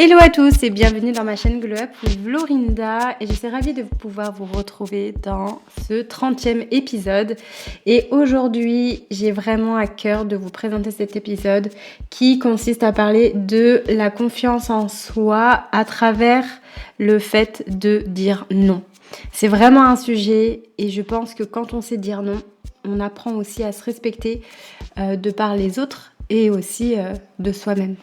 Hello à tous et bienvenue dans ma chaîne Glow Up with Lorinda et je suis ravie de pouvoir vous retrouver dans ce 30e épisode. Et aujourd'hui, j'ai vraiment à cœur de vous présenter cet épisode qui consiste à parler de la confiance en soi à travers le fait de dire non. C'est vraiment un sujet et je pense que quand on sait dire non, on apprend aussi à se respecter de par les autres et aussi de soi-même.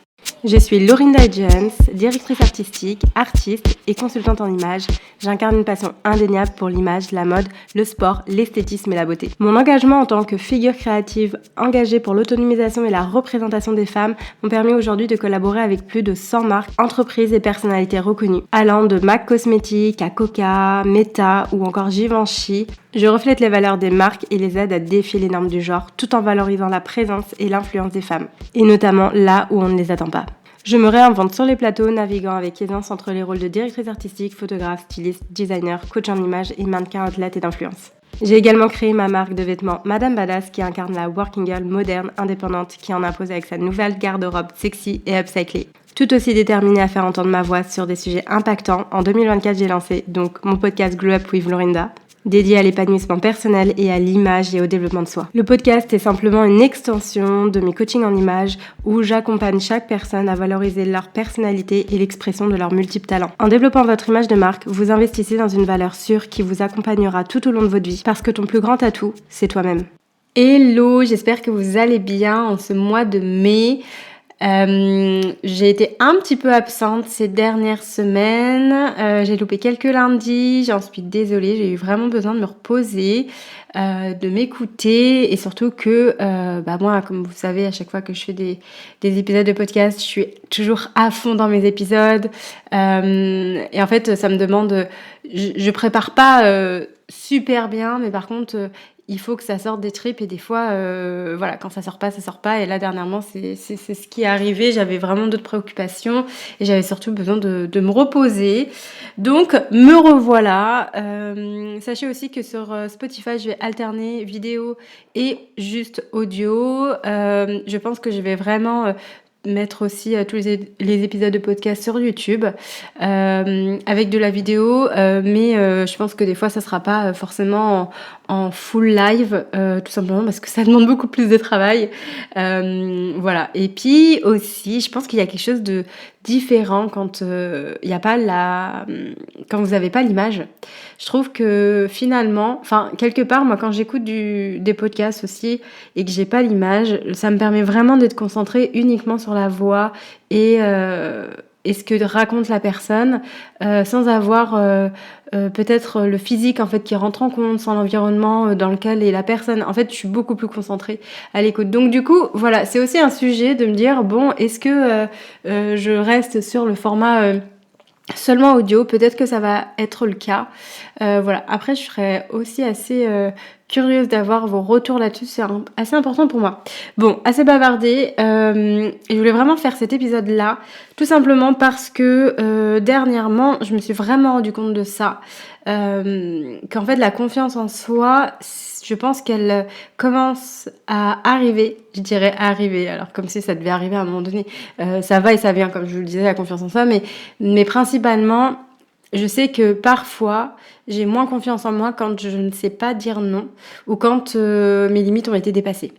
Je suis Lorinda Jones, directrice artistique, artiste et consultante en images. J'incarne une passion indéniable pour l'image, la mode, le sport, l'esthétisme et la beauté. Mon engagement en tant que figure créative engagée pour l'autonomisation et la représentation des femmes m'ont permis aujourd'hui de collaborer avec plus de 100 marques, entreprises et personnalités reconnues, allant de MAC Cosmétiques à Coca, Meta ou encore Givenchy. Je reflète les valeurs des marques et les aide à défier les normes du genre tout en valorisant la présence et l'influence des femmes, et notamment là où on ne les attend pas. Je me réinvente sur les plateaux, naviguant avec aisance entre les rôles de directrice artistique, photographe, styliste, designer, coach en image et mannequin athlète et d'influence. J'ai également créé ma marque de vêtements Madame Badass qui incarne la working girl moderne, indépendante, qui en impose avec sa nouvelle garde-robe sexy et upcyclée. Tout aussi déterminée à faire entendre ma voix sur des sujets impactants, en 2024 j'ai lancé donc mon podcast Glow Up with Lorinda, dédié à l'épanouissement personnel et à l'image et au développement de soi. Le podcast est simplement une extension de mes coachings en images où j'accompagne chaque personne à valoriser leur personnalité et l'expression de leurs multiples talents. En développant votre image de marque, vous investissez dans une valeur sûre qui vous accompagnera tout au long de votre vie parce que ton plus grand atout, c'est toi-même. Hello, j'espère que vous allez bien en ce mois de mai. J'ai été un petit peu absente ces dernières semaines, j'ai loupé quelques lundis, j'en suis désolée, j'ai eu vraiment besoin de me reposer, de m'écouter et surtout que moi, comme vous savez, à chaque fois que je fais des épisodes de podcast, je suis toujours à fond dans mes épisodes et en fait ça me demande, je prépare pas super bien, mais par contre il faut que ça sorte des tripes et des fois, quand ça sort pas. Et là, dernièrement, c'est ce qui est arrivé. J'avais vraiment d'autres préoccupations et j'avais surtout besoin de me reposer. Donc, me revoilà. Sachez aussi que sur Spotify, je vais alterner vidéo et juste audio. Je pense que je vais vraiment mettre aussi tous les épisodes de podcast sur YouTube avec de la vidéo, mais je pense que des fois ça sera pas forcément en full live, tout simplement parce que ça demande beaucoup plus de travail. Voilà. Et puis aussi, je pense qu'il y a quelque chose de différent quand il y a pas quand vous avez pas l'image. Je trouve que finalement, quelque part, moi quand j'écoute des podcasts aussi et que j'ai pas l'image, ça me permet vraiment d'être concentrée uniquement sur la voix et ce que raconte la personne, sans avoir peut-être le physique en fait qui rentre en compte, sans l'environnement dans lequel est la personne. En fait, je suis beaucoup plus concentrée à l'écoute. Donc du coup, voilà, c'est aussi un sujet de me dire, bon, est-ce que je reste sur le format seulement audio? Peut-être que ça va être le cas. Voilà. Après, je serais aussi assez curieuse d'avoir vos retours là-dessus. C'est assez important pour moi. Bon, assez bavardé. Et je voulais vraiment faire cet épisode-là, tout simplement parce que dernièrement, je me suis vraiment rendu compte de ça. Qu'en fait, la confiance en soi, je pense qu'elle commence à arriver. Je dirais arriver, alors comme si ça devait arriver à un moment donné. Ça va et ça vient, comme je vous le disais, la confiance en soi. Mais principalement, je sais que parfois, j'ai moins confiance en moi quand je ne sais pas dire non ou quand mes limites ont été dépassées.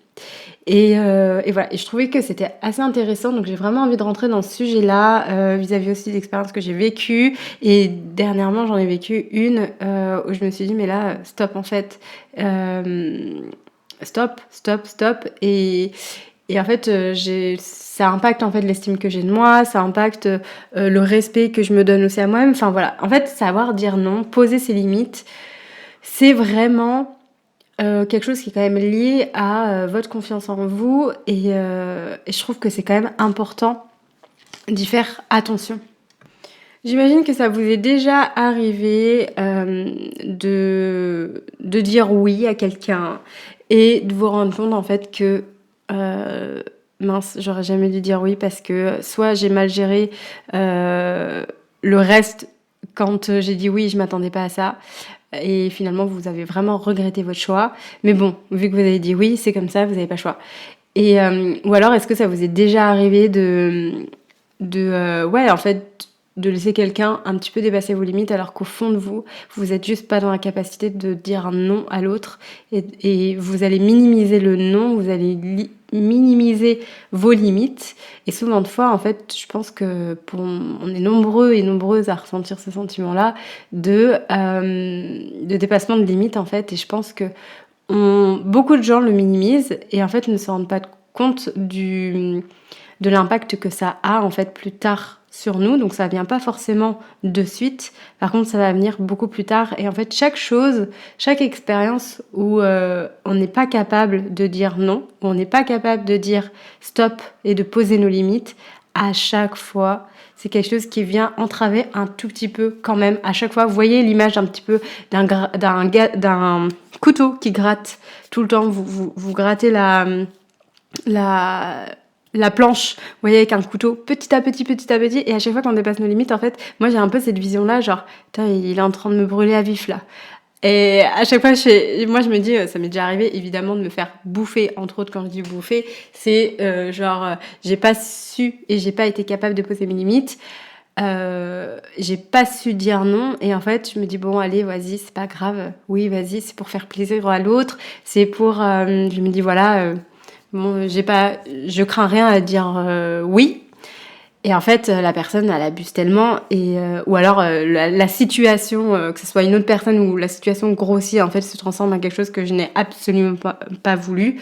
Et voilà, et je trouvais que c'était assez intéressant, donc j'ai vraiment envie de rentrer dans ce sujet-là, vis-à-vis aussi des expériences que j'ai vécues. Et dernièrement, j'en ai vécu une où je me suis dit, mais là, stop en fait. Stop. Et en fait, ça impacte en fait l'estime que j'ai de moi, ça impacte le respect que je me donne aussi à moi-même. Enfin voilà, en fait, savoir dire non, poser ses limites, c'est vraiment quelque chose qui est quand même lié à votre confiance en vous et je trouve que c'est quand même important d'y faire attention. J'imagine que ça vous est déjà arrivé de dire oui à quelqu'un et de vous rendre compte en fait que mince, j'aurais jamais dû dire oui parce que soit j'ai mal géré le reste quand j'ai dit oui, je m'attendais pas à ça. Et finalement, vous avez vraiment regretté votre choix. Mais bon, vu que vous avez dit oui, c'est comme ça, vous n'avez pas le choix. Et, ou alors, est-ce que ça vous est déjà arrivé ouais, en fait, de laisser quelqu'un un petit peu dépasser vos limites alors qu'au fond de vous, vous êtes juste pas dans la capacité de dire un non à l'autre et vous allez minimiser le non, vous allez minimiser vos limites. Et souvent de fois, en fait, je pense que on est nombreux et nombreuses à ressentir ce sentiment-là de dépassement de limites, en fait. Et je pense que beaucoup de gens le minimisent et en fait ne se rendent pas compte de l'impact que ça a en fait plus tard sur nous. Donc ça vient pas forcément de suite. Par contre, ça va venir beaucoup plus tard. Et en fait, chaque expérience où on n'est pas capable de dire non, où on n'est pas capable de dire stop et de poser nos limites, à chaque fois, c'est quelque chose qui vient entraver un tout petit peu quand même. À chaque fois, vous voyez l'image un petit peu d'un couteau qui gratte tout le temps. Vous grattez la planche, vous voyez, avec un couteau, petit à petit, et à chaque fois qu'on dépasse nos limites, en fait, moi j'ai un peu cette vision-là, genre, putain, il est en train de me brûler à vif, là. Et à chaque fois, moi je me dis, ça m'est déjà arrivé, évidemment, de me faire bouffer, entre autres, quand je dis bouffer, c'est j'ai pas su et j'ai pas été capable de poser mes limites, j'ai pas su dire non, et en fait, je me dis, bon, allez, vas-y, c'est pas grave, oui, vas-y, c'est pour faire plaisir à l'autre, c'est pour, je me dis, voilà, bon, je crains rien à dire oui. Et en fait, la personne, elle abuse tellement, ou alors la situation, que ce soit une autre personne ou la situation grossit, en fait, se transforme en quelque chose que je n'ai absolument pas voulu.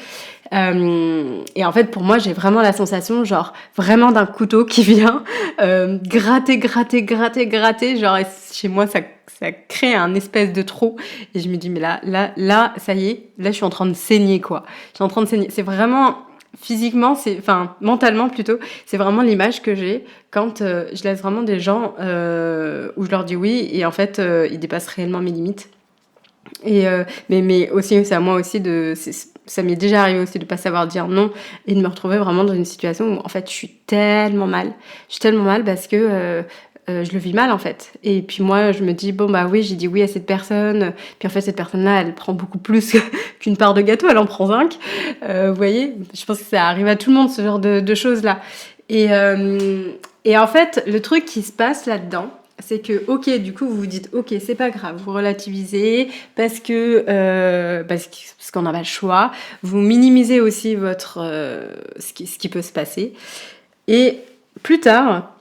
Et en fait, pour moi, j'ai vraiment la sensation, genre, vraiment d'un couteau qui vient gratter, genre, et chez moi, ça crée un espèce de trou. Et je me dis, mais là, ça y est, là, je suis en train de saigner, quoi. Je suis en train de saigner. C'est vraiment... Physiquement, mentalement plutôt, c'est vraiment l'image que j'ai quand je laisse vraiment des gens où je leur dis oui et en fait ils dépassent réellement mes limites. Et mais aussi c'est à moi aussi ça m'est déjà arrivé aussi de pas savoir dire non et de me retrouver vraiment dans une situation où en fait je suis tellement mal parce que je le vis mal en fait. Et puis moi je me dis bon bah oui j'ai dit oui à cette personne, puis en fait cette personne là elle prend beaucoup plus qu'une part de gâteau, elle en prend 5. Vous voyez, je pense que ça arrive à tout le monde ce genre de choses là. Et en fait le truc qui se passe là-dedans, c'est que, ok, du coup, vous vous dites, ok, c'est pas grave, vous relativisez parce qu'on n'a pas le choix. Vous minimisez aussi ce qui peut se passer. Et plus tard,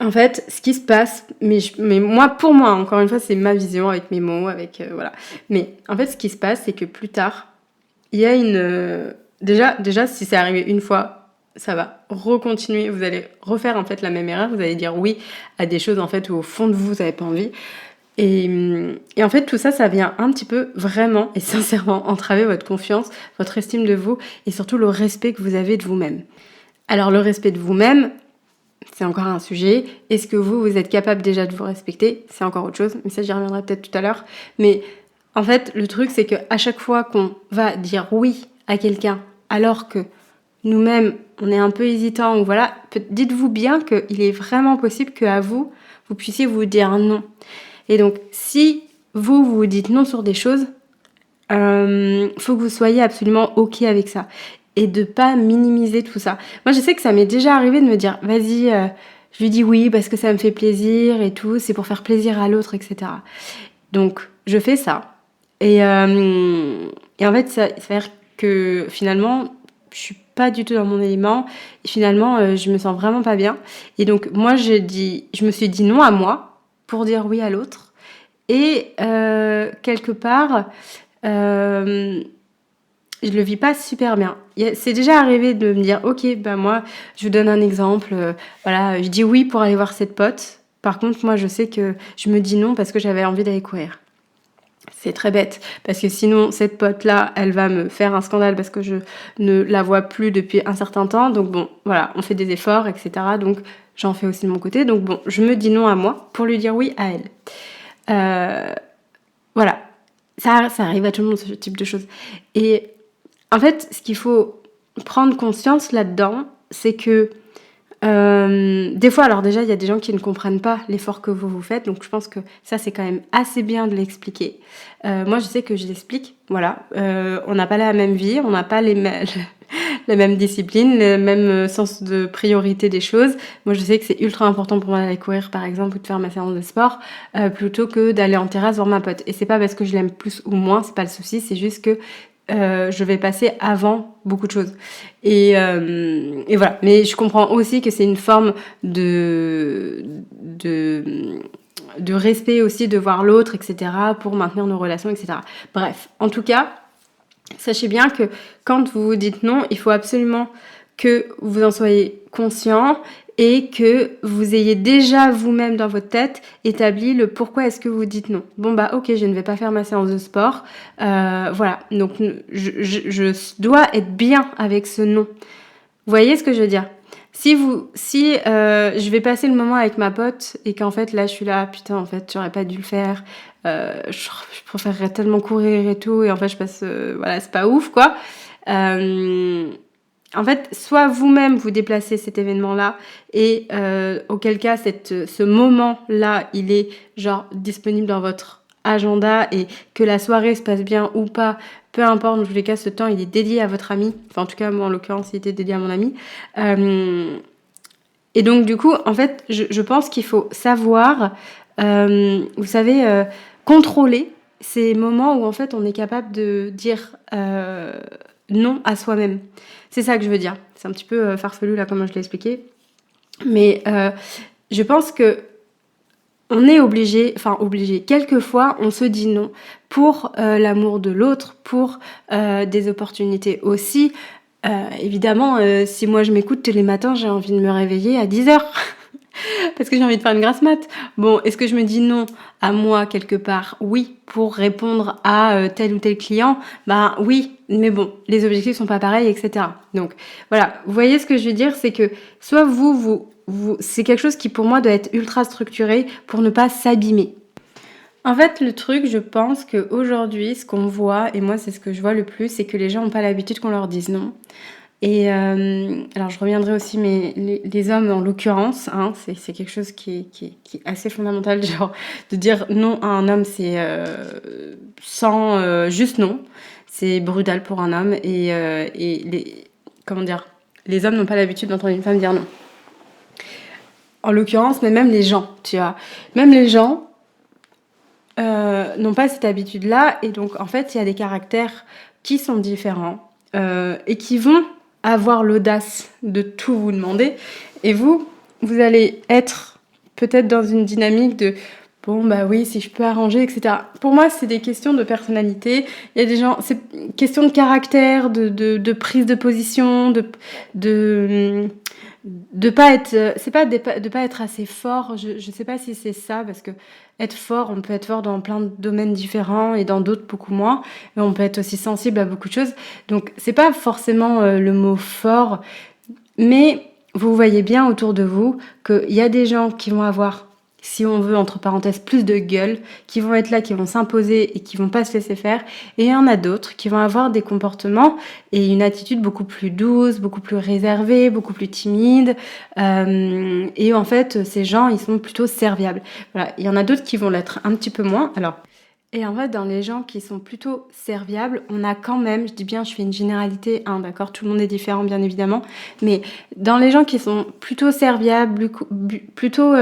en fait, ce qui se passe, mais moi, pour moi, encore une fois, c'est ma vision avec mes mots, voilà. Mais en fait, ce qui se passe, c'est que plus tard, il y a déjà, si c'est arrivé une fois, ça va recontinuer, vous allez refaire en fait la même erreur, vous allez dire oui à des choses en fait où au fond de vous n'avez pas envie. Et en fait tout ça vient un petit peu vraiment et sincèrement entraver votre confiance, votre estime de vous et surtout le respect que vous avez de vous-même. Alors le respect de vous-même, c'est encore un sujet. Est-ce que vous êtes capable déjà de vous respecter ? C'est encore autre chose, mais ça j'y reviendrai peut-être tout à l'heure. Mais en fait le truc c'est qu'à chaque fois qu'on va dire oui à quelqu'un alors que nous-mêmes, on est un peu hésitant, ou voilà, dites-vous bien qu'il est vraiment possible qu'à vous puissiez vous dire non. Et donc, si vous dites non sur des choses, faut que vous soyez absolument OK avec ça. Et de pas minimiser tout ça. Moi, je sais que ça m'est déjà arrivé de me dire, vas-y, je lui dis oui parce que ça me fait plaisir et tout, c'est pour faire plaisir à l'autre, etc. Donc, je fais ça. Et en fait, ça veut dire que finalement, je suis pas du tout dans mon élément et finalement je me sens vraiment pas bien et donc moi je me suis dit non à moi pour dire oui à l'autre et quelque part je le vis pas super bien. C'est déjà arrivé de me dire ok bah moi je vous donne un exemple, voilà je dis oui pour aller voir cette pote, par contre moi je sais que je me dis non parce que j'avais envie d'aller courir. C'est très bête, parce que sinon, cette pote-là, elle va me faire un scandale parce que je ne la vois plus depuis un certain temps. Donc bon, voilà, on fait des efforts, etc. Donc j'en fais aussi de mon côté. Donc bon, je me dis non à moi pour lui dire oui à elle. Voilà, ça arrive à tout le monde, ce type de choses. Et en fait, ce qu'il faut prendre conscience là-dedans, c'est que des fois, alors déjà, il y a des gens qui ne comprennent pas l'effort que vous faites, donc je pense que ça, c'est quand même assez bien de l'expliquer. Moi, je sais que je l'explique, voilà. On n'a pas la même vie, on n'a pas la même discipline, le même sens de priorité des choses. Moi, je sais que c'est ultra important pour moi d'aller courir, par exemple, ou de faire ma séance de sport, plutôt que d'aller en terrasse voir ma pote. Et c'est pas parce que je l'aime plus ou moins, c'est pas le souci, c'est juste que je vais passer avant beaucoup de choses. Et voilà. Mais je comprends aussi que c'est une forme de respect aussi, de voir l'autre, etc., pour maintenir nos relations, etc. Bref, en tout cas, sachez bien que quand vous vous dites non, il faut absolument que vous en soyez conscient et que vous ayez déjà vous-même dans votre tête établi le pourquoi est-ce que vous dites non. Bon bah ok, je ne vais pas faire ma séance de sport. Voilà, donc je dois être bien avec ce non. Vous voyez ce que je veux dire ? Si je vais passer le moment avec ma pote et qu'en fait là je suis là, putain en fait j'aurais pas dû le faire, je préférerais tellement courir et tout, et en fait je passe, voilà, c'est pas ouf quoi. En fait, soit vous-même vous déplacez cet événement-là et auquel cas ce moment-là il est genre disponible dans votre agenda et que la soirée se passe bien ou pas, peu importe, dans tous les cas, ce temps, il est dédié à votre ami. Enfin, en tout cas, moi, en l'occurrence, il était dédié à mon ami. Et donc, du coup, en fait, je pense qu'il faut savoir, vous savez, contrôler ces moments où, en fait, on est capable de dire non à soi-même. C'est ça que je veux dire. C'est un petit peu farfelu, là, comment je l'ai expliqué. Mais je pense que on est obligé, quelquefois on se dit non pour l'amour de l'autre, pour des opportunités aussi. Évidemment, si moi je m'écoute tous les matins, j'ai envie de me réveiller à 10h parce que j'ai envie de faire une grasse mat. Bon, est-ce que je me dis non à moi quelque part ? Oui, pour répondre à tel ou tel client, bah oui, mais bon, les objectifs sont pas pareils, etc. Donc voilà, vous voyez ce que je veux dire, c'est que soit c'est quelque chose qui pour moi doit être ultra structuré pour ne pas s'abîmer. En fait, le truc, je pense qu'aujourd'hui, ce qu'on voit, et moi c'est ce que je vois le plus, c'est que les gens n'ont pas l'habitude qu'on leur dise non. Et alors je reviendrai aussi, mais les hommes en l'occurrence, hein, c'est quelque chose qui est assez fondamental, genre de dire non à un homme, c'est sans juste non, c'est brutal pour un homme et comment dire, les hommes n'ont pas l'habitude d'entendre une femme dire non. En l'occurrence, mais même les gens, tu vois, même les gens n'ont pas cette habitude-là, et donc en fait, il y a des caractères qui sont différents et qui vont avoir l'audace de tout vous demander, et vous allez être peut-être dans une dynamique de bon bah oui, si je peux arranger, etc. Pour moi, c'est des questions de personnalité. Il y a des gens, c'est question de caractère, de prise de position, de pas être, c'est pas de pas être assez fort. Je sais pas si c'est ça, parce que être fort, on peut être fort dans plein de domaines différents et dans d'autres beaucoup moins. Mais on peut être aussi sensible à beaucoup de choses. Donc c'est pas forcément le mot fort, mais vous voyez bien autour de vous qu'il y a des gens qui vont avoir, si on veut, entre parenthèses, plus de gueule, qui vont être là, qui vont s'imposer et qui vont pas se laisser faire. Et il y en a d'autres qui vont avoir des comportements et une attitude beaucoup plus douce, beaucoup plus réservée, beaucoup plus timide. Et en fait, ces gens, ils sont plutôt serviables. Voilà. Il y en a d'autres qui vont l'être un petit peu moins. Alors, et en fait, dans les gens qui sont plutôt serviables, on a quand même, je dis bien, je fais une généralité, hein, d'accord, tout le monde est différent, bien évidemment, mais dans les gens qui sont plutôt serviables, plutôt,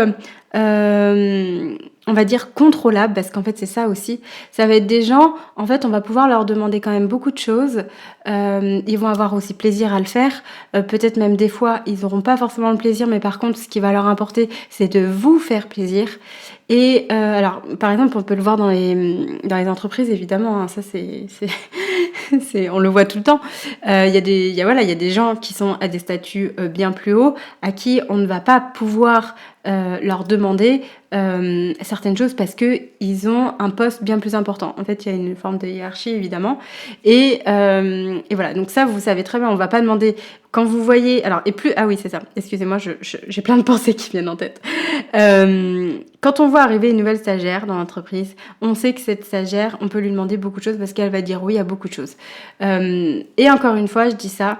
on va dire, contrôlables, parce qu'en fait, c'est ça aussi, ça va être des gens, en fait, on va pouvoir leur demander quand même beaucoup de choses, ils vont avoir aussi plaisir à le faire, peut-être même des fois, ils n'auront pas forcément le plaisir, mais par contre, ce qui va leur importer, c'est de vous faire plaisir. Et alors, par exemple, on peut le voir dans les entreprises, évidemment, hein, ça on le voit tout le temps. Il y a des gens qui sont à des statuts bien plus hauts, à qui on ne va pas pouvoir leur demander certaines choses parce que ils ont un poste bien plus important. En fait, il y a une forme de hiérarchie, évidemment. Et voilà, donc ça, vous savez très bien, on va pas demander... Quand vous voyez... Alors, ah oui, c'est ça. Excusez-moi, j'ai plein de pensées qui viennent en tête. Quand on voit arriver une nouvelle stagiaire dans l'entreprise, on sait que cette stagiaire, on peut lui demander beaucoup de choses parce qu'elle va dire oui à beaucoup de choses. Et encore une fois, je dis ça,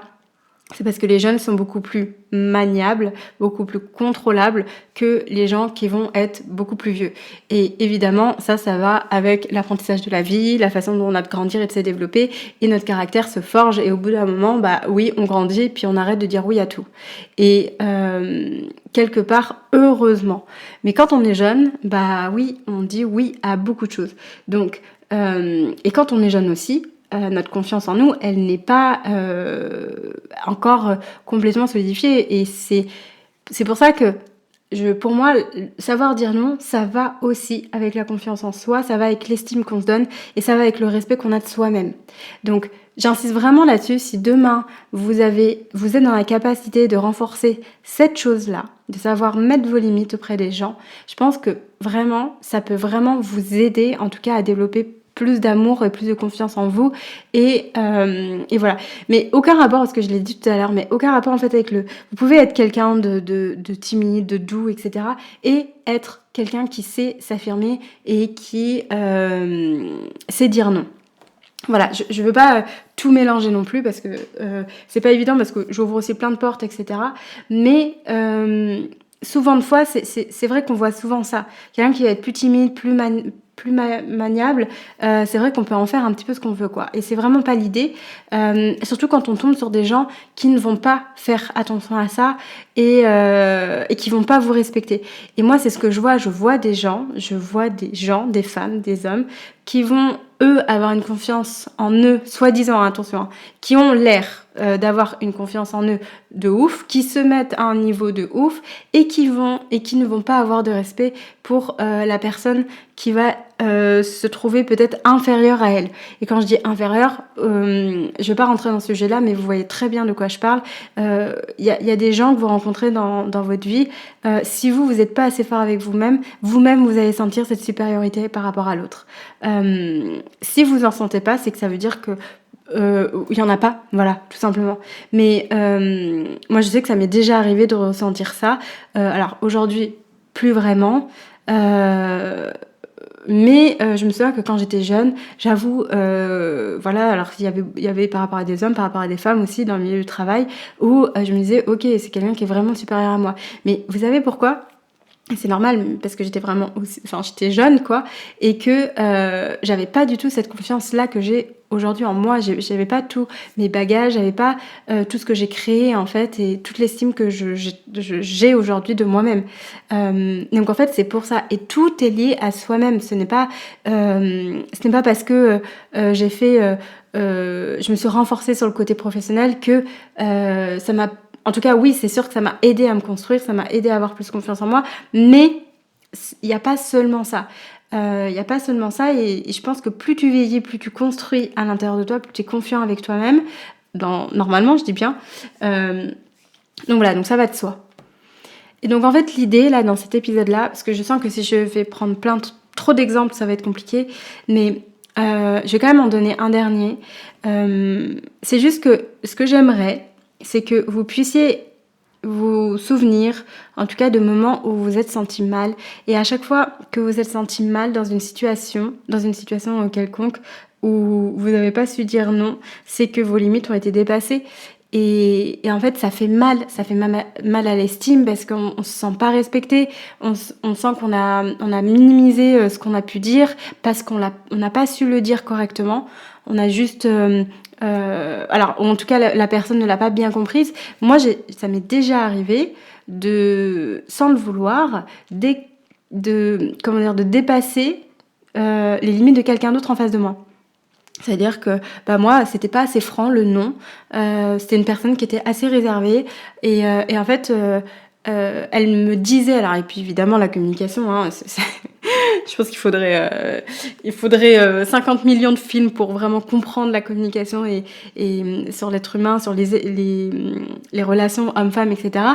c'est parce que les jeunes sont beaucoup plus maniables, beaucoup plus contrôlables que les gens qui vont être beaucoup plus vieux. Et évidemment, ça va avec l'apprentissage de la vie, la façon dont on a de grandir et de se développer, et notre caractère se forge, et au bout d'un moment, oui, on grandit, puis on arrête de dire oui à tout. Et quelque part, heureusement. Mais quand on est jeune, oui, on dit oui à beaucoup de choses. Donc, et quand on est jeune aussi, notre confiance en nous, elle n'est pas encore complètement solidifiée. Et c'est pour ça que, pour moi, savoir dire non, ça va aussi avec la confiance en soi, ça va avec l'estime qu'on se donne et ça va avec le respect qu'on a de soi-même. Donc, j'insiste vraiment là-dessus. Si demain, vous êtes dans la capacité de renforcer cette chose-là, de savoir mettre vos limites auprès des gens, je pense que vraiment, ça peut vraiment vous aider, en tout cas, à développer plus d'amour et plus de confiance en vous et voilà. Mais aucun rapport, parce que je l'ai dit tout à l'heure, mais aucun rapport en fait avec vous pouvez être quelqu'un de timide, de doux, etc. et être quelqu'un qui sait s'affirmer et qui sait dire non. Voilà, je veux pas tout mélanger non plus parce que c'est pas évident, parce que j'ouvre aussi plein de portes, etc. Mais souvent de fois, c'est vrai qu'on voit souvent ça. Quelqu'un qui va être plus timide, plus maniable, c'est vrai qu'on peut en faire un petit peu ce qu'on veut, quoi. Et c'est vraiment pas l'idée, surtout quand on tombe sur des gens qui ne vont pas faire attention à ça et qui vont pas vous respecter. Et moi, c'est ce que je vois des gens, des femmes, des hommes qui vont, eux, avoir une confiance en eux, soi-disant, attention, qui ont l'air d'avoir une confiance en eux de ouf, qui se mettent à un niveau de ouf et qui ne vont pas avoir de respect pour la personne qui va se trouver peut-être inférieure à elle. Et quand je dis inférieure, je vais pas rentrer dans ce sujet-là, mais vous voyez très bien de quoi je parle. Y a des gens que vous rencontrez dans votre vie, si vous n'êtes pas assez fort avec vous-même, vous allez sentir cette supériorité par rapport à l'autre. Si vous en sentez pas, c'est que ça veut dire que il y en a pas, voilà, tout simplement. Mais moi, je sais que ça m'est déjà arrivé de ressentir ça. Alors aujourd'hui, plus vraiment. Mais je me souviens que quand j'étais jeune, j'avoue, voilà, alors il y avait par rapport à des hommes, par rapport à des femmes aussi dans le milieu du travail, où je me disais, ok, c'est quelqu'un qui est vraiment supérieur à moi. Mais vous savez pourquoi ? C'est normal, parce que j'étais vraiment j'étais jeune, quoi, et que j'avais pas du tout cette confiance-là que j'ai aujourd'hui en moi. J'avais pas tous mes bagages, j'avais pas tout ce que j'ai créé, en fait, et toute l'estime que j'ai aujourd'hui de moi-même. Donc en fait, c'est pour ça. Et tout est lié à soi-même. Ce n'est pas parce que j'ai fait... je me suis renforcée sur le côté professionnel que ça m'a... En tout cas, oui, c'est sûr que ça m'a aidé à me construire, ça m'a aidé à avoir plus confiance en moi, mais il n'y a pas seulement ça. Il n'y a pas seulement ça, et je pense que plus tu vieillis, plus tu construis à l'intérieur de toi, plus tu es confiant avec toi-même, normalement, je dis bien. Donc voilà, donc ça va de soi. Et donc en fait, l'idée, là, dans cet épisode-là, parce que je sens que si je vais prendre trop d'exemples, ça va être compliqué, mais je vais quand même en donner un dernier. C'est juste que ce que j'aimerais, c'est que vous puissiez vous souvenir, en tout cas, de moments où vous vous êtes senti mal. Et à chaque fois que vous vous êtes senti mal dans une situation quelconque où vous n'avez pas su dire non, c'est que vos limites ont été dépassées. Et en fait, ça fait mal à l'estime, parce qu'on se sent pas respecté, on sent qu'on a minimisé ce qu'on a pu dire parce qu'on n'a pas su le dire correctement. On a juste alors, en tout cas, la personne ne l'a pas bien comprise. Moi, ça m'est déjà arrivé sans le vouloir, de dépasser les limites de quelqu'un d'autre en face de moi. C'est-à-dire que moi, c'était pas assez franc le non. C'était une personne qui était assez réservée, et en fait, elle me disait, alors, et puis évidemment la communication, hein, je pense qu'il faudrait 50 millions de films pour vraiment comprendre la communication et sur l'être humain, sur les relations hommes-femmes, etc.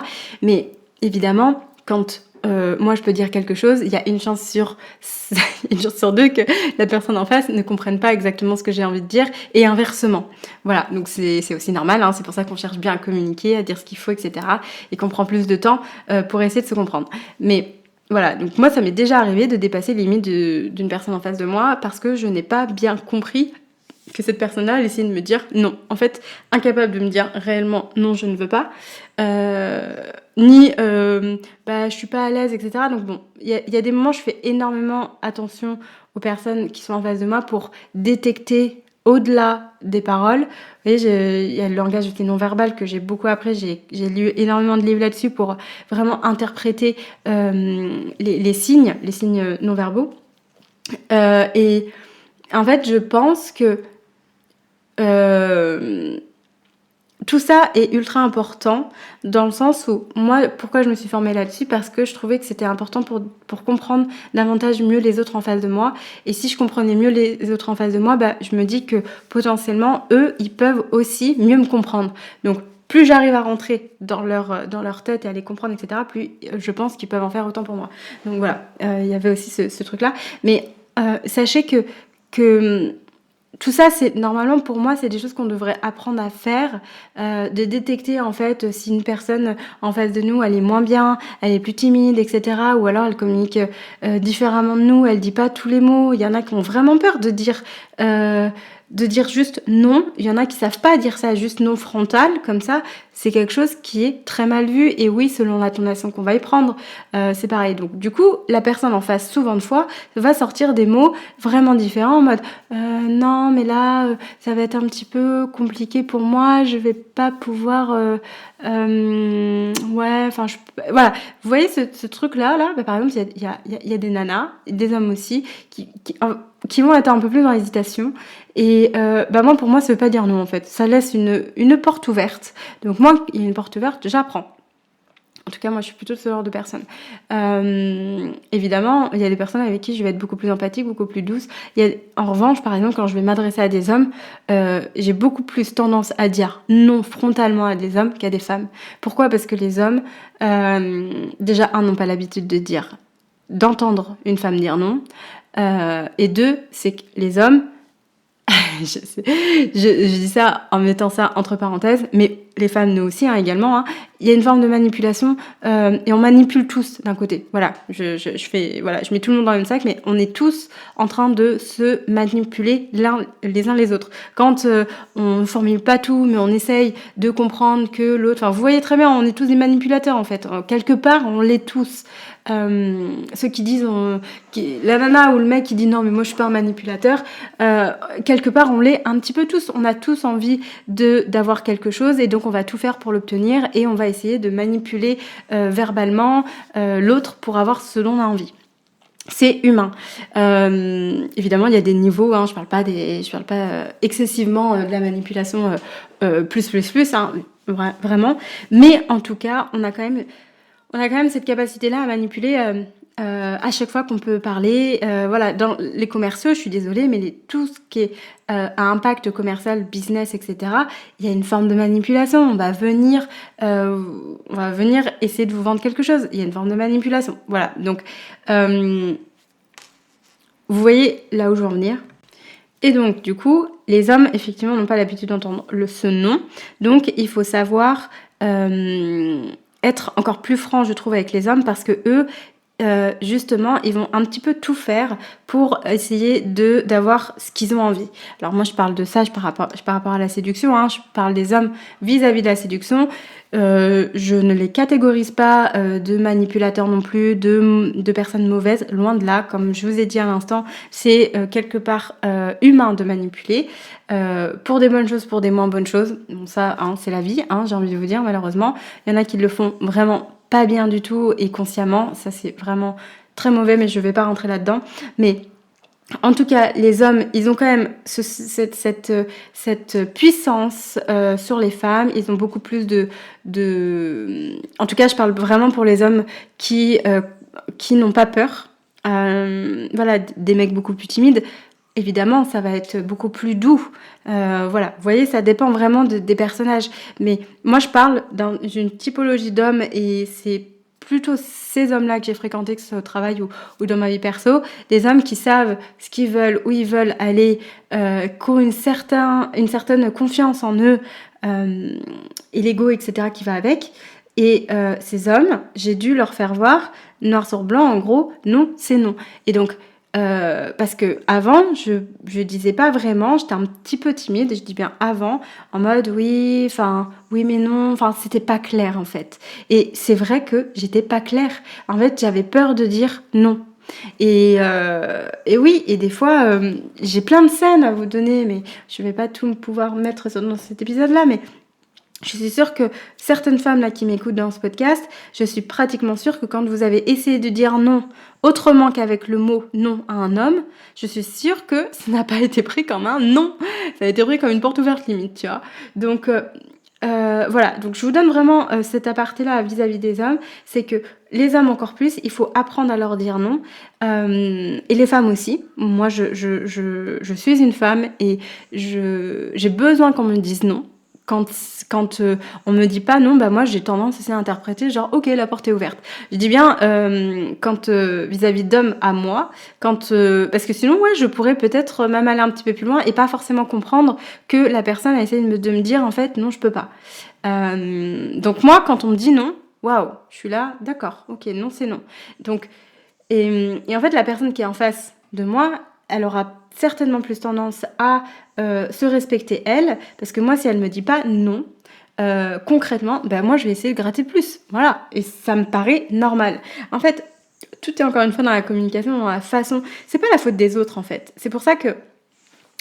Mais évidemment, quand moi je peux dire quelque chose, il y a une chance sur deux que la personne en face ne comprenne pas exactement ce que j'ai envie de dire, et inversement. Voilà, donc c'est aussi normal, hein, c'est pour ça qu'on cherche bien à communiquer, à dire ce qu'il faut, etc. et qu'on prend plus de temps pour essayer de se comprendre. Mais voilà, donc moi ça m'est déjà arrivé de dépasser les limites d'une personne en face de moi parce que je n'ai pas bien compris que cette personne-là, elle essayait de me dire non. En fait, incapable de me dire réellement non, je ne veux pas, ni bah, je suis pas à l'aise, etc. Donc bon, il y a des moments, je fais énormément attention aux personnes qui sont en face de moi pour détecter au-delà des paroles. Vous voyez, il y a le langage non-verbal que j'ai beaucoup appris. J'ai lu énormément de livres là-dessus pour vraiment interpréter les signes non-verbaux. Et en fait, je pense que tout ça est ultra important dans le sens où moi, pourquoi je me suis formée là-dessus, parce que je trouvais que c'était important pour comprendre davantage mieux les autres en face de moi. Et si je comprenais mieux les autres en face de moi, bah, je me dis que potentiellement, eux, ils peuvent aussi mieux me comprendre. Donc, plus j'arrive à rentrer dans leur tête et à les comprendre, etc., plus je pense qu'ils peuvent en faire autant pour moi. Donc voilà, il y avait aussi ce truc-là. Mais sachez que tout ça, c'est normalement pour moi, c'est des choses qu'on devrait apprendre à faire, de détecter en fait si une personne en face de nous, elle est moins bien, elle est plus timide, etc. Ou alors elle communique différemment de nous, elle dit pas tous les mots. Il y en a qui ont vraiment peur de dire juste non. Il y en a qui savent pas dire ça, juste non frontal, comme ça. C'est quelque chose qui est très mal vu. Et oui, selon l'intonation qu'on va y prendre, c'est pareil. Donc du coup, la personne en face, souvent de fois, va sortir des mots vraiment différents en mode non, mais là, ça va être un petit peu compliqué pour moi. Je vais pas pouvoir. Ouais, enfin, voilà. Vous voyez ce truc-là, là, bah, par exemple, il y a des nanas, des hommes aussi, qui vont être un peu plus dans l'hésitation. Et bah moi, pour moi, ça veut pas dire non, en fait. Ça laisse une porte ouverte. Donc moi, il y a une porte ouverte, j'apprends. En tout cas, moi, je suis plutôt ce genre de personne. Évidemment, il y a des personnes avec qui je vais être beaucoup plus empathique, beaucoup plus douce. En revanche, par exemple, quand je vais m'adresser à des hommes, j'ai beaucoup plus tendance à dire non frontalement à des hommes qu'à des femmes. Pourquoi ? Parce que les hommes, déjà, n'ont pas l'habitude d'entendre une femme dire non. Et deux, c'est que les hommes, je dis ça en mettant ça entre parenthèses, mais les femmes, nous aussi, également, il y a une forme de manipulation, et on manipule tous d'un côté. Voilà, je mets tout le monde dans le même sac, mais on est tous en train de se manipuler les uns les autres. Quand on ne formule pas tout, mais on essaye de comprendre que l'autre... Enfin, vous voyez très bien, on est tous des manipulateurs, en fait. Quelque part, on l'est tous. Ceux qui disent... la nana ou le mec qui dit non, mais moi, je suis pas un manipulateur, quelque part, on l'est un petit peu tous. On a tous envie d'avoir quelque chose, et donc on va tout faire pour l'obtenir, et on va essayer de manipuler verbalement l'autre pour avoir ce dont on a envie. C'est humain. Évidemment, il y a des niveaux. Je parle pas excessivement de la manipulation plus, vraiment. Mais en tout cas, on a quand même cette capacité-là à manipuler à chaque fois qu'on peut parler. Voilà, dans les commerciaux, je suis désolée, mais tout ce qui est à impact commercial, business, etc., il y a une forme de manipulation. On va venir essayer de vous vendre quelque chose. Il y a une forme de manipulation. Voilà, donc vous voyez là où je veux en venir. Et donc, du coup, les hommes, effectivement, n'ont pas l'habitude d'entendre ce non. Donc, il faut savoir être encore plus franc, je trouve, avec les hommes, parce que eux, justement, ils vont un petit peu tout faire pour essayer d'avoir ce qu'ils ont envie. Alors moi, je parle de ça par rapport à la séduction, je parle des hommes vis-à-vis de la séduction. Je ne les catégorise pas de manipulateurs non plus, de personnes mauvaises, loin de là. Comme je vous ai dit à l'instant, c'est quelque part humain de manipuler, pour des bonnes choses, pour des moins bonnes choses. Bon, ça, c'est la vie, j'ai envie de vous dire, malheureusement. Il y en a qui le font vraiment pas bien du tout et consciemment, ça c'est vraiment très mauvais, mais je vais pas rentrer là-dedans. Mais en tout cas, les hommes, ils ont quand même cette puissance sur les femmes. Ils ont beaucoup plus en tout cas, je parle vraiment pour les hommes qui n'ont pas peur. Voilà, des mecs beaucoup plus timides. Évidemment, ça va être beaucoup plus doux. Voilà, vous voyez, ça dépend vraiment des personnages. Mais moi, je parle d'une typologie d'hommes, et c'est plutôt ces hommes-là que j'ai fréquentés, que ce soit au travail ou dans ma vie perso. Des hommes qui savent ce qu'ils veulent, où ils veulent aller, qui ont une certaine confiance en eux, et l'ego, etc., qui va avec. Et ces hommes, j'ai dû leur faire voir, noir sur blanc, en gros, non, c'est non. Et donc, Parce qu'avant, je disais pas vraiment, j'étais un petit peu timide, et je dis bien avant, en mode oui, enfin, oui mais non, enfin, c'était pas clair en fait. Et c'est vrai que j'étais pas claire. En fait, j'avais peur de dire non. Et oui, et des fois, j'ai plein de scènes à vous donner, mais je vais pas tout pouvoir mettre dans cet épisode-là, mais je suis sûre que certaines femmes là qui m'écoutent dans ce podcast, je suis pratiquement sûre que quand vous avez essayé de dire non autrement qu'avec le mot non à un homme, je suis sûre que ça n'a pas été pris comme un non. Ça a été pris comme une porte ouverte limite, tu vois. Donc voilà, donc je vous donne vraiment cet aparté-là vis-à-vis des hommes, c'est que les hommes encore plus, il faut apprendre à leur dire non, et les femmes aussi. Moi, je suis une femme et j'ai besoin qu'on me dise non. Quand on me dit pas non, bah moi j'ai tendance aussi à interpréter genre ok la porte est ouverte. Je dis bien quand vis-à-vis d'hommes à moi, parce que sinon ouais je pourrais peut-être même aller un petit peu plus loin et pas forcément comprendre que la personne a essayé de me dire en fait non je peux pas. Donc moi quand on me dit non, waouh, je suis là d'accord, ok non c'est non. Donc et en fait la personne qui est en face de moi, elle aura certainement plus tendance à se respecter elle, parce que moi si elle me dit pas non, concrètement, ben moi je vais essayer de gratter plus, voilà, et ça me paraît normal. En fait, tout est encore une fois dans la communication, dans la façon, c'est pas la faute des autres en fait, c'est pour ça que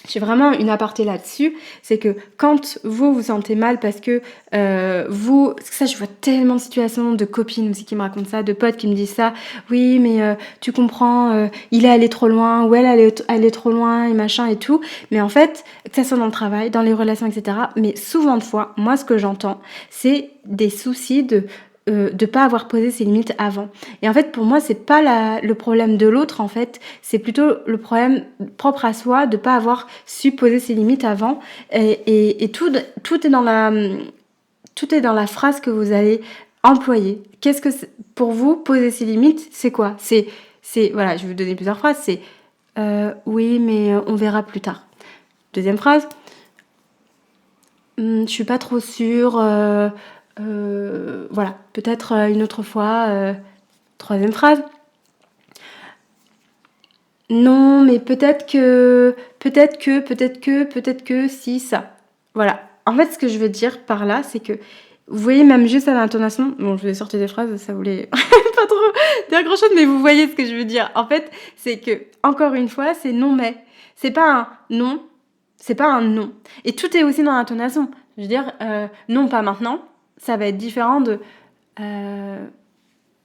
j'ai vraiment une aparté là-dessus, c'est que quand vous vous sentez mal parce que parce que ça je vois tellement de situations de copines aussi qui me racontent ça, de potes qui me disent ça, oui mais tu comprends, il est allé trop loin ou elle est allée trop loin et machin et tout, mais en fait que ça soit dans le travail, dans les relations etc, mais souvent de fois, moi ce que j'entends c'est des soucis de pas avoir posé ses limites avant. Et en fait, pour moi, c'est pas le problème de l'autre, en fait, c'est plutôt le problème propre à soi de pas avoir su poser ses limites avant. Et tout est dans la phrase que vous allez employer. Qu'est-ce que c'est, pour vous, poser ses limites, c'est quoi? Voilà, je vais vous donner plusieurs phrases. C'est oui, mais on verra plus tard. Deuxième phrase, je suis pas trop sûre. Voilà, peut-être une autre fois. Troisième phrase. Non, mais peut-être que, si, ça. Voilà. En fait, ce que je veux dire par là, c'est que, vous voyez, même juste à l'intonation, bon, je vais sortir des phrases, ça voulait pas trop dire grand chose, mais vous voyez ce que je veux dire. En fait, c'est que, encore une fois, c'est non, mais. C'est pas un non, c'est pas un non. Et tout est aussi dans l'intonation. Je veux dire, non, pas maintenant. Ça va être différent de,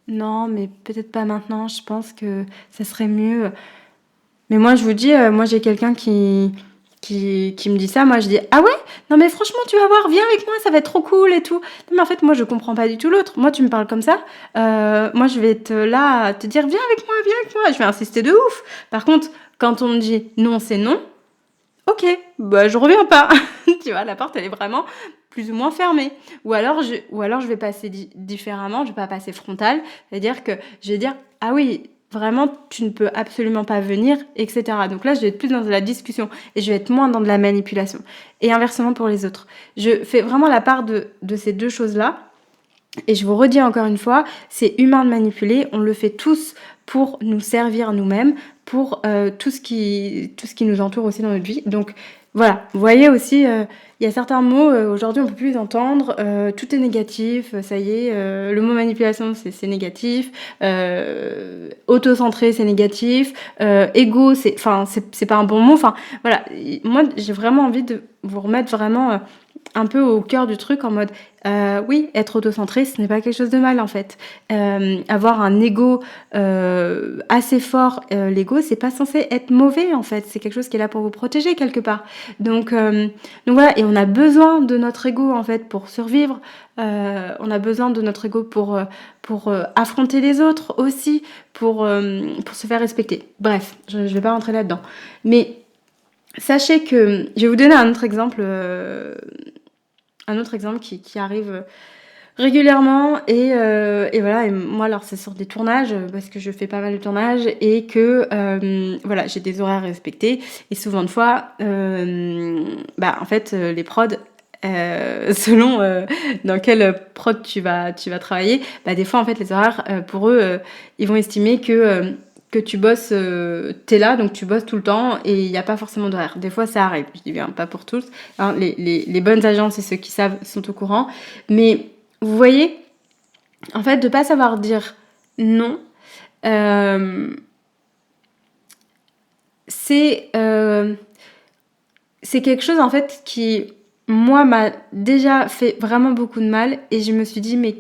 non, mais peut-être pas maintenant, je pense que ça serait mieux. Mais moi, je vous dis, moi, j'ai quelqu'un qui me dit ça. Moi, je dis, ah ouais? Non, mais franchement, tu vas voir, viens avec moi, ça va être trop cool et tout. Non, mais en fait, moi, je comprends pas du tout l'autre. Moi, tu me parles comme ça. Moi, je vais être là à te dire, viens avec moi, viens avec moi. Je vais insister de ouf. Par contre, quand on me dit non, c'est non, ok, bah, je reviens pas. Tu vois, la porte, elle est vraiment plus ou moins fermée. Ou alors, je vais passer différemment, je vais pas passer frontal. C'est-à-dire que je vais dire, ah oui, vraiment, tu ne peux absolument pas venir, etc. Donc là, je vais être plus dans de la discussion et je vais être moins dans de la manipulation. Et inversement pour les autres. Je fais vraiment la part de ces deux choses-là. Et je vous redis encore une fois, c'est humain de manipuler, on le fait tous pour nous servir nous-mêmes, pour tout ce qui nous entoure aussi dans notre vie. Donc voilà, vous voyez aussi, il y a certains mots, aujourd'hui on ne peut plus les entendre, tout est négatif, ça y est, le mot manipulation c'est négatif, auto-centré c'est négatif, égo c'est pas un bon mot, enfin voilà, moi j'ai vraiment envie de vous remettre vraiment un peu au cœur du truc en mode oui, être autocentré ce n'est pas quelque chose de mal en fait, avoir un ego assez fort, l'ego c'est pas censé être mauvais en fait, c'est quelque chose qui est là pour vous protéger quelque part, donc voilà, et on a besoin de notre ego en fait pour survivre, on a besoin de notre ego pour affronter les autres aussi, pour se faire respecter. Bref, je vais pas rentrer là-dedans, mais sachez que je vais vous donner un autre exemple qui arrive régulièrement et voilà, et moi alors c'est sur des tournages parce que je fais pas mal de tournages et que voilà, j'ai des horaires respectés et souvent de fois en fait les prods selon dans quelle prod tu vas travailler, des fois en fait les horaires pour eux ils vont estimer que que tu bosses, t'es là, donc tu bosses tout le temps et il n'y a pas forcément d'horaire. Des fois, ça arrive, je dis bien, pas pour tous. Hein, les bonnes agences et ceux qui savent sont au courant. Mais vous voyez, en fait, de ne pas savoir dire non, c'est quelque chose, en fait, qui, moi, m'a déjà fait vraiment beaucoup de mal. Et je me suis dit, mais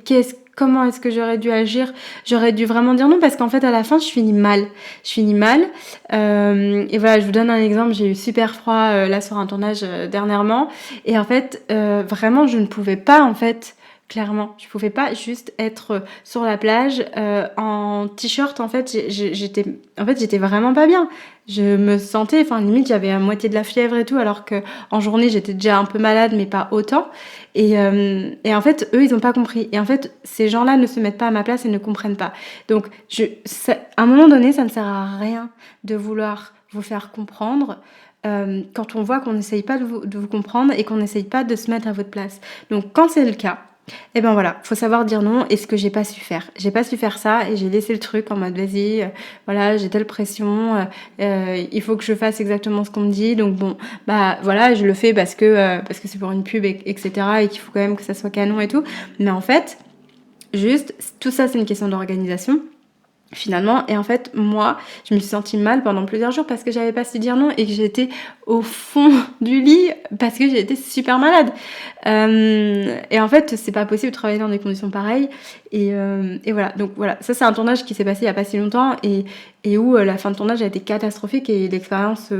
comment est-ce que j'aurais dû agir? J'aurais dû vraiment dire non parce qu'en fait à la fin je finis mal. Et voilà, je vous donne un exemple. J'ai eu super froid là sur un tournage dernièrement et en fait vraiment je ne pouvais pas en fait. Clairement, je pouvais pas juste être sur la plage en t-shirt. En fait, j'étais vraiment pas bien. Je me sentais, enfin limite, j'avais à moitié de la fièvre et tout, alors que en journée j'étais déjà un peu malade, mais pas autant. Et en fait, eux, ils n'ont pas compris. Et en fait, ces gens-là ne se mettent pas à ma place et ne comprennent pas. Donc, à un moment donné, ça ne sert à rien de vouloir vous faire comprendre quand on voit qu'on n'essaye pas de vous comprendre et qu'on n'essaye pas de se mettre à votre place. Donc, quand c'est le cas, et ben voilà, faut savoir dire non. Et ce que j'ai pas su faire, ça et j'ai laissé le truc en mode vas-y, voilà, j'ai telle pression, il faut que je fasse exactement ce qu'on me dit. Donc bon, bah voilà, je le fais parce que c'est pour une pub, etc. Et qu'il faut quand même que ça soit canon et tout. Mais en fait, juste tout ça, c'est une question d'organisation. Finalement, et en fait moi je me suis sentie mal pendant plusieurs jours parce que j'avais pas su dire non et que j'étais au fond du lit parce que j'étais super malade et en fait c'est pas possible de travailler dans des conditions pareilles et voilà, donc voilà, ça c'est un tournage qui s'est passé il y a pas si longtemps et où la fin de tournage a été catastrophique et l'expérience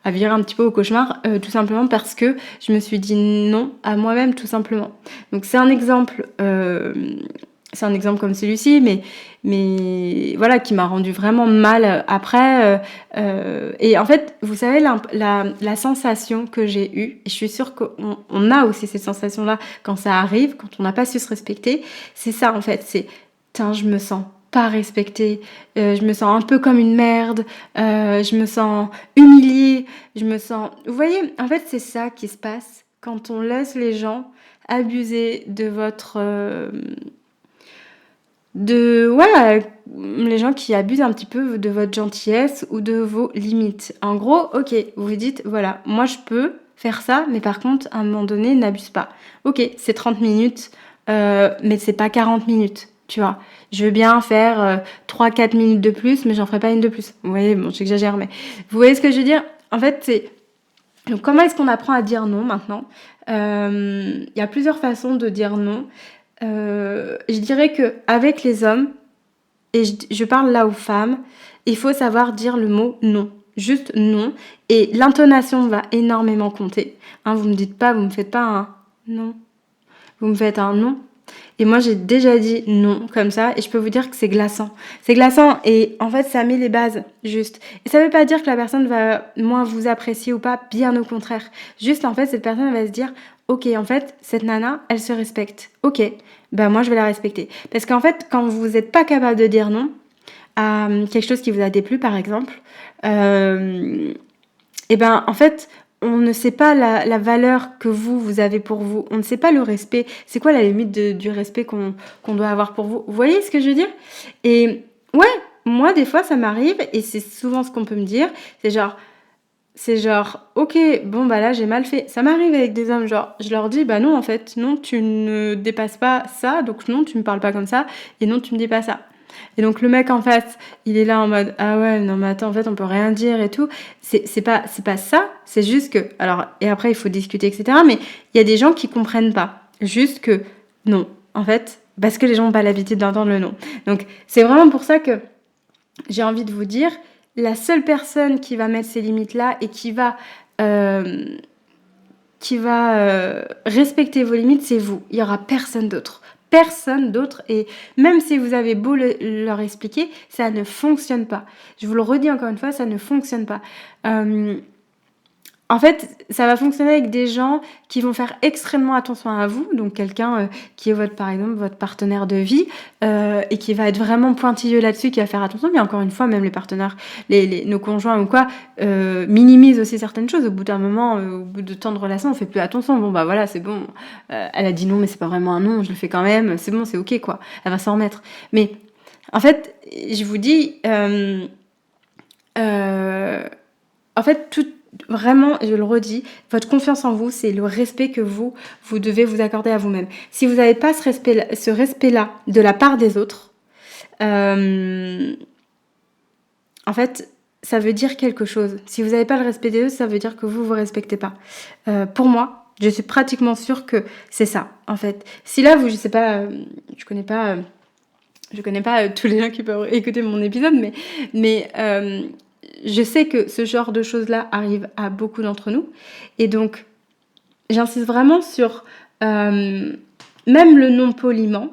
a viré un petit peu au cauchemar tout simplement parce que je me suis dit non à moi-même tout simplement. Donc c'est un exemple comme celui-ci, mais voilà, qui m'a rendu vraiment mal après. Et en fait, vous savez, la sensation que j'ai eue, et je suis sûre qu'on a aussi cette sensation-là quand ça arrive, quand on n'a pas su se respecter, c'est ça en fait, c'est « Tiens, je me sens pas respectée, je me sens un peu comme une merde, je me sens humiliée, je me sens... » Vous voyez, en fait, c'est ça qui se passe quand on laisse les gens abuser de votre... les gens qui abusent un petit peu de votre gentillesse ou de vos limites. En gros, ok, vous vous dites, voilà, moi je peux faire ça, mais par contre, à un moment donné, n'abuse pas. Ok, c'est 30 minutes, mais c'est pas 40 minutes, tu vois. Je veux bien faire 3-4 minutes de plus, mais j'en ferai pas une de plus. Vous voyez, bon, j'exagère, mais vous voyez ce que je veux dire? En fait, c'est... Donc, comment est-ce qu'on apprend à dire non maintenant? Il y a plusieurs façons de dire non. Je dirais qu'avec les hommes, et je parle là aux femmes, il faut savoir dire le mot non. Juste non. Et l'intonation va énormément compter. Hein, vous me dites pas, vous me faites pas un non. Vous me faites un non. Et moi, j'ai déjà dit non comme ça. Et je peux vous dire que c'est glaçant. C'est glaçant. Et en fait, ça met les bases, juste. Et ça veut pas dire que la personne va moins vous apprécier ou pas. Bien au contraire. Juste, en fait, cette personne elle va se dire... Ok, en fait, cette nana, elle se respecte. Ok, ben moi, je vais la respecter. Parce qu'en fait, quand vous n'êtes pas capable de dire non à quelque chose qui vous a déplu, par exemple, et ben, en fait, on ne sait pas la valeur que vous avez pour vous. On ne sait pas le respect. C'est quoi la limite du respect qu'on doit avoir pour vous? Vous voyez ce que je veux dire? Et ouais, moi, des fois, ça m'arrive, et c'est souvent ce qu'on peut me dire. C'est genre, ok, bon bah là j'ai mal fait. Ça m'arrive avec des hommes, genre, je leur dis, bah non en fait, non, tu ne dépasses pas ça, donc non, tu me parles pas comme ça, et non, tu me dis pas ça. Et donc le mec en face, il est là en mode, ah ouais, non mais attends, en fait on peut rien dire et tout. C'est pas ça, c'est juste que, alors, et après il faut discuter, etc. Mais il y a des gens qui comprennent pas. Juste que, non, en fait, parce que les gens n'ont pas l'habitude d'entendre le non. Donc c'est vraiment pour ça que j'ai envie de vous dire, la seule personne qui va mettre ces limites-là et qui va respecter vos limites, c'est vous. Il n'y aura personne d'autre. Personne d'autre. Et même si vous avez beau leur expliquer, ça ne fonctionne pas. Je vous le redis encore une fois, ça ne fonctionne pas. En fait, ça va fonctionner avec des gens qui vont faire extrêmement attention à vous, donc quelqu'un qui est par exemple votre partenaire de vie et qui va être vraiment pointilleux là-dessus, qui va faire attention. Mais encore une fois, même les partenaires, nos conjoints ou quoi, minimisent aussi certaines choses. Au bout d'un moment, au bout de temps de relation, on fait plus attention. Bon bah voilà, c'est bon. Elle a dit non, mais c'est pas vraiment un non. Je le fais quand même. C'est bon, c'est ok quoi. Elle va s'en remettre. Mais en fait, je vous dis. En fait, vraiment, je le redis, votre confiance en vous, c'est le respect que vous devez vous accorder à vous-même. Si vous n'avez pas ce respect-là de la part des autres, en fait, ça veut dire quelque chose. Si vous n'avez pas le respect des autres, ça veut dire que vous vous respectez pas. Pour moi, je suis pratiquement sûre que c'est ça, en fait. Si là, je sais pas, je connais pas tous les gens qui peuvent écouter mon épisode, mais je sais que ce genre de choses-là arrive à beaucoup d'entre nous. Et donc, j'insiste vraiment sur même le non-poliment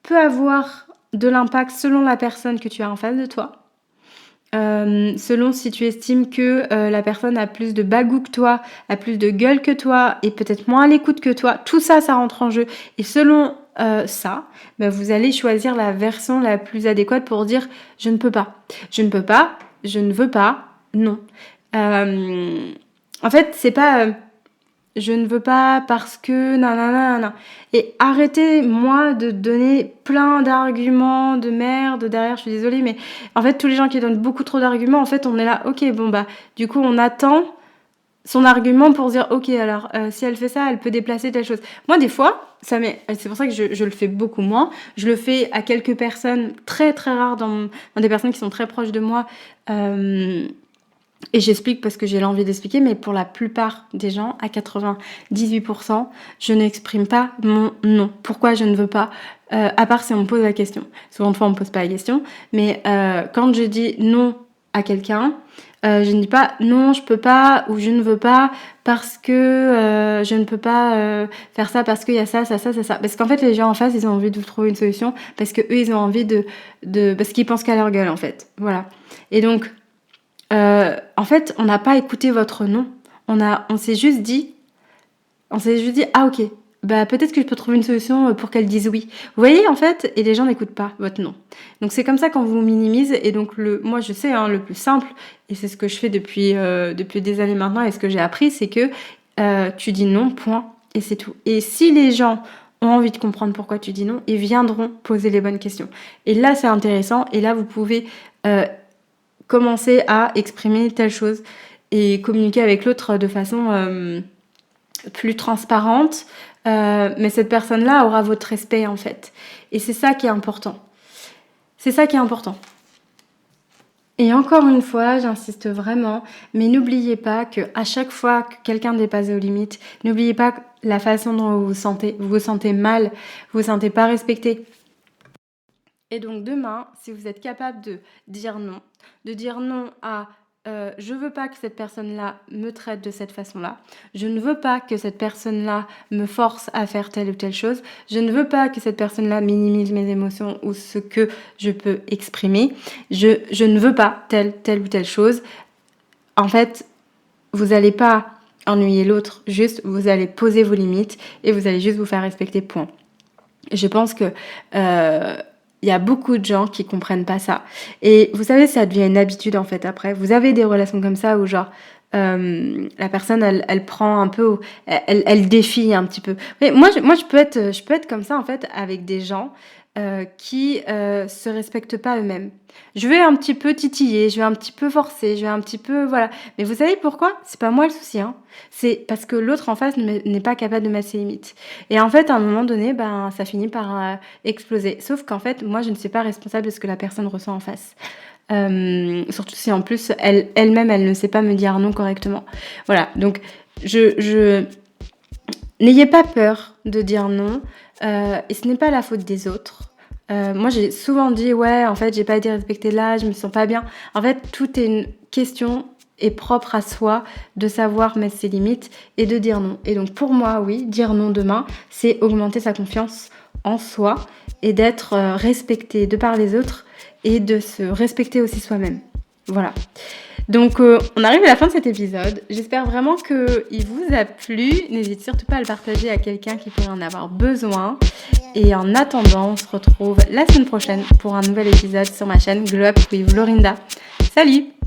peut avoir de l'impact selon la personne que tu as en face de toi. Selon si tu estimes que la personne a plus de bagou que toi, a plus de gueule que toi et peut-être moins à l'écoute que toi, tout ça, ça rentre en jeu. Et selon ça, vous allez choisir la version la plus adéquate pour dire je ne peux pas, je ne peux pas, je ne veux pas, non. En fait, c'est pas je ne veux pas parce que nanana. Et arrêtez, moi, de donner plein d'arguments de merde derrière. Je suis désolée, mais en fait, tous les gens qui donnent beaucoup trop d'arguments, en fait, on est là, ok, bon, du coup, on attend son argument pour dire, ok, alors, si elle fait ça, elle peut déplacer telle chose. Moi, des fois, c'est pour ça que je le fais beaucoup moins. Je le fais à quelques personnes, très, très rares, dans des personnes qui sont très proches de moi, et j'explique parce que j'ai l'envie d'expliquer, mais pour la plupart des gens, à 98%, je n'exprime pas mon non. Pourquoi je ne veux pas à part si on me pose la question. Souvent de fois, on me pose pas la question. Mais quand je dis non à quelqu'un, je ne dis pas non, je peux pas ou je ne veux pas parce que je ne peux pas faire ça parce qu'il y a ça. Parce qu'en fait, les gens en face, ils ont envie de trouver une solution parce que eux, ils ont envie parce qu'ils pensent qu'à leur gueule, en fait. Voilà. Et donc, en fait, on n'a pas écouté votre non. On s'est juste dit, ah ok, peut-être que je peux trouver une solution pour qu'elle dise oui. Vous voyez, en fait, et les gens n'écoutent pas votre non. Donc c'est comme ça qu'on vous minimise. Et donc moi je sais, le plus simple, et c'est ce que je fais depuis des années maintenant, et ce que j'ai appris, c'est que tu dis non, point, et c'est tout. Et si les gens ont envie de comprendre pourquoi tu dis non, ils viendront poser les bonnes questions. Et là c'est intéressant, et là vous pouvez commencer à exprimer telle chose et communiquer avec l'autre de façon plus transparente, mais cette personne-là aura votre respect en fait. Et c'est ça qui est important. C'est ça qui est important. Et encore une fois, j'insiste vraiment, mais n'oubliez pas qu'à chaque fois que quelqu'un dépasse vos limites, n'oubliez pas la façon dont vous vous sentez mal, vous vous sentez pas respecté. Et donc demain, si vous êtes capable de dire non à je veux pas que cette personne-là me traite de cette façon-là, je ne veux pas que cette personne-là me force à faire telle ou telle chose, je ne veux pas que cette personne-là minimise mes émotions ou ce que je peux exprimer, je ne veux pas telle ou telle chose. En fait, vous n'allez pas ennuyer l'autre, juste vous allez poser vos limites et vous allez juste vous faire respecter, point. Je pense que il y a beaucoup de gens qui comprennent pas ça. Et vous savez, ça devient une habitude en fait après. Vous avez des relations comme ça où genre la personne elle prend un peu, elle défie un petit peu. Mais moi je peux être comme ça en fait avec des gens qui se respectent pas eux-mêmes. Je vais un petit peu titiller, je vais un petit peu forcer, je vais un petit peu voilà. Mais vous savez pourquoi? C'est pas moi le souci, hein. C'est parce que l'autre en face n'est pas capable de mettre ses limites. Et en fait, à un moment donné, ça finit par exploser. Sauf qu'en fait, moi, je ne suis pas responsable de ce que la personne ressent en face. Surtout si en plus, elle-même, elle ne sait pas me dire non correctement. Voilà, donc n'ayez pas peur de dire non. Et ce n'est pas la faute des autres. Moi, j'ai souvent dit, ouais, en fait, j'ai pas été respectée là, je me sens pas bien. En fait, tout est une question et propre à soi de savoir mettre ses limites et de dire non. Et donc, pour moi, oui, dire non demain, c'est augmenter sa confiance en soi et d'être respecté de par les autres et de se respecter aussi soi-même. Voilà. Donc, on arrive à la fin de cet épisode. J'espère vraiment qu'il vous a plu. N'hésitez surtout pas à le partager à quelqu'un qui pourrait en avoir besoin. Et en attendant, on se retrouve la semaine prochaine pour un nouvel épisode sur ma chaîne Glow Up with Lorinda. Salut!